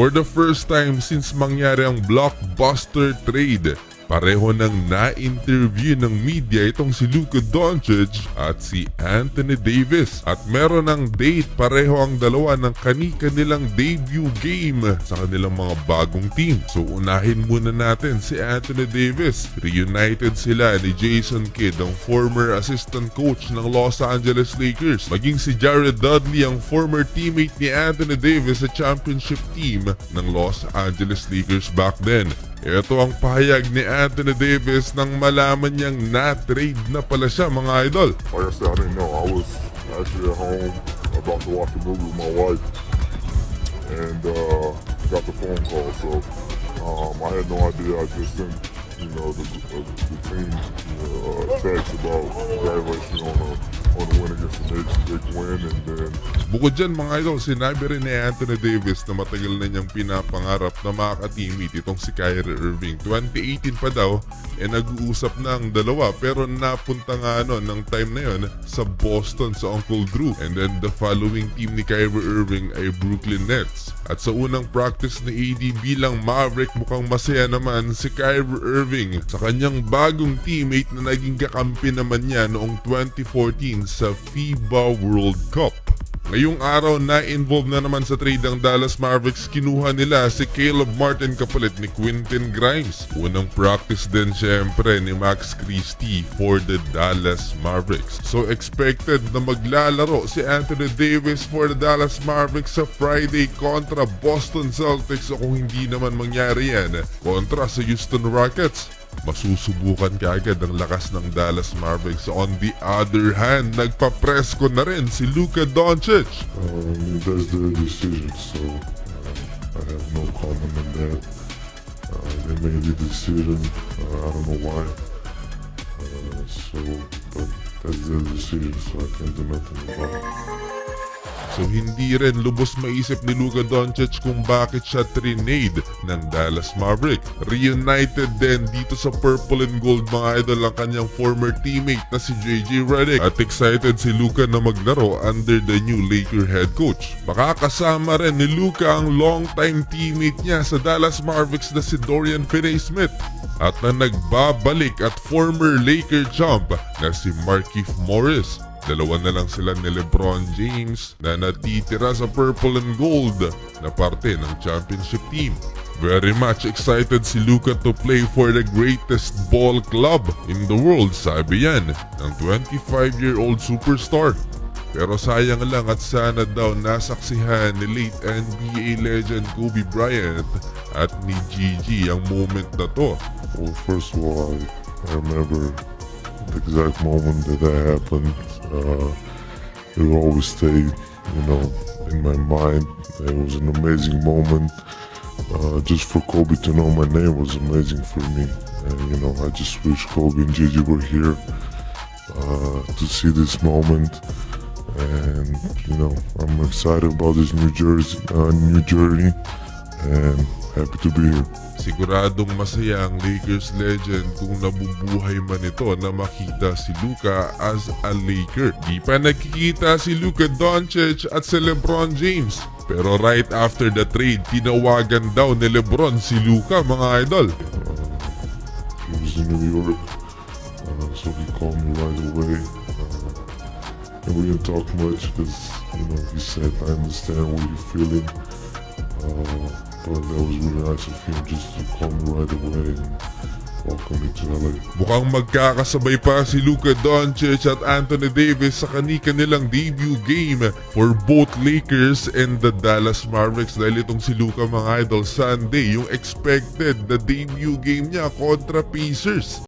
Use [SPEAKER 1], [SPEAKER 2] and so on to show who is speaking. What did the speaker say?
[SPEAKER 1] For the first time since mangyari ang blockbuster trade, pareho nang na-interview ng media itong si Luka Doncic at si Anthony Davis. At meron ng date pareho ang dalawa ng kanilang debut game sa kanilang mga bagong team. So unahin muna natin si Anthony Davis. Reunited sila ni Jason Kidd, ang former assistant coach ng Los Angeles Lakers. Maging si Jared Dudley, ang former teammate ni Anthony Davis sa championship team ng Los Angeles Lakers back then. Ito ang pahayag ni Anthony Davis nang malaman niyang na-trade na pala siya, mga idol.
[SPEAKER 2] Like I said, I didn't know. I was actually at home about to watch a movie with my wife and got the phone call. So I had no idea. I just sent the team text about congratulations on the win against the Knicks, big win, and then
[SPEAKER 1] Bukod dyan, mga idol, sinabi rin ni Anthony Davis na matagal na niyang pinapangarap na makaka-teammate itong si Kyrie Irving. 2018 pa daw, nag-uusap na ang dalawa, pero napunta nga ng time na yon sa Boston sa Uncle Drew. And then the following team ni Kyrie Irving ay Brooklyn Nets. At sa unang practice ni AD bilang Maverick, mukhang masaya naman si Kyrie Irving sa kanyang bagong teammate na naging kakampi naman niya noong 2014 sa FIBA World Cup. Ngayong araw na involved na naman sa trade ang Dallas Mavericks. Kinuha nila si Caleb Martin kapalit ni Quentin Grimes. Unang practice din syempre ni Max Christie for the Dallas Mavericks. So expected na maglalaro si Anthony Davis for the Dallas Mavericks sa Friday kontra Boston Celtics, o kung hindi naman mangyari yan, kontra sa Houston Rockets. Masusubukan kaagad ang lakas ng Dallas Mavericks. On the other hand, nagpa-presko na rin si Luka Doncic.
[SPEAKER 2] that's their decision, so I have no comment on that. They made the decision. I don't know why. But that's their decision, so I can't do nothing about it.
[SPEAKER 1] So hindi rin lubos maisip ni Luka Doncic kung bakit siya trinade ng Dallas Mavericks. Reunited din dito sa Purple and Gold, mga idol, ang kanyang former teammate na si JJ Redick. At excited si Luka na maglaro under the new Laker head coach. Makakasama rin ni Luka ang long-time teammate niya sa Dallas Mavericks na si Dorian Finney-Smith. At na nagbabalik at former Laker champ na si Markieff Morris. Dalawa na lang sila ni LeBron James na natitira sa Purple and Gold na parte ng championship team. Very much excited si Luka to play for the greatest ball club in the world, sabi yan ng 25-year-old superstar. Pero sayang lang at sana daw nasaksihan ni late NBA legend Kobe Bryant at ni Gigi ang moment na to.
[SPEAKER 2] Well, first of all, I remember the exact moment that happened. It will always stay, in my mind. It was an amazing moment. Just for Kobe to know my name was amazing for me. And, I just wish Kobe and Gigi were here to see this moment. And, I'm excited about this new journey, and happy to be here.
[SPEAKER 1] Siguradong masaya ang Lakers legend kung nabubuhay man ito na makita si Luka as a Laker. Di pa nakikita si Luka Doncic at si LeBron James. Pero right after the trade, tinawagan daw ni LeBron si Luka, mga idol.
[SPEAKER 2] He was in New York, so he called me right away. And we didn't talk much because, he said, I understand what you're feeling. But that was really nice of him just to call me right away and welcome me to LA.
[SPEAKER 1] Mukhang magkakasabay pa si Luka Doncic at Anthony Davis sa kanilang debut game for both Lakers and the Dallas Mavericks. Dahil itong si Luka, mga idol, Sunday, yung expected na debut game niya kontra Pacers.